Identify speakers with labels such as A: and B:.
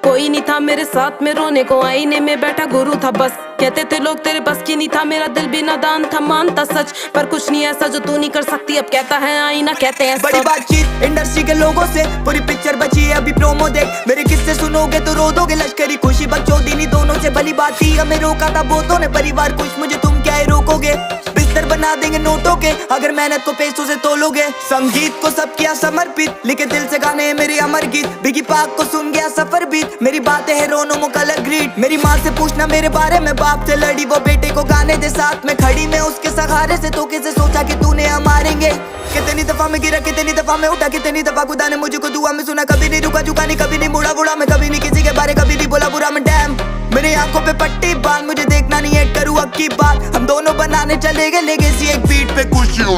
A: कोई नहीं था मेरे साथ में रोने को, आईने में बैठा गुरु था बस। कहते थे लोग तेरे बस की नहीं था, मेरा दिल भी नादान था, मानता सच पर कुछ नहीं ऐसा जो तू नहीं कर सकती। अब कहता है आईना, कहते हैं
B: बड़ी बातचीत इंडस्ट्री के लोगों से, पूरी पिक्चर बची है अभी प्रोमो देख। मेरे किस्से सुनोगे तो रो दोगे, लश्करी खुशी बकचोदी दोनों से भली बात थी। हमें रोका था बहुतों ने, परिवार खुश मुझे तुम क्या रोकोगे। बिस्तर बना देंगे नोटों के अगर मेहनत को पैसों से तोलोगे। संगीत को सब किया समर्पित, लिखे दिल से गाने मेरे अमर गीत। बिगी पाक को सुन गया सफर बीत, मेरी बातें है रोनो मुकलर ग्रीट। मेरी माँ से पूछना मेरे बारे में, बाप से लड़ी वो बेटे को गाने दे साथ में खड़ी। मैं उसके सहारे से तो कैसे सोचा कि तूने हम मारेंगे। कितनी दफा मैं गिरा, कितनी दफा मैं उठा, कितनी दफा खुदा ने मुझको दुआ में सुना। कभी नहीं रुका झुका नहीं, कभी नहीं मुड़ा बुड़ा मैं, कभी नहीं किसी के बारे कभी नहीं बोला बुरा मैं। डैम मेरी आंखों पे पट्टी बांध, मुझे देखना नहीं है करूँ अब की बात। हम दोनों बनाने चले गए लेगेसी एक बीट पे खुशियों।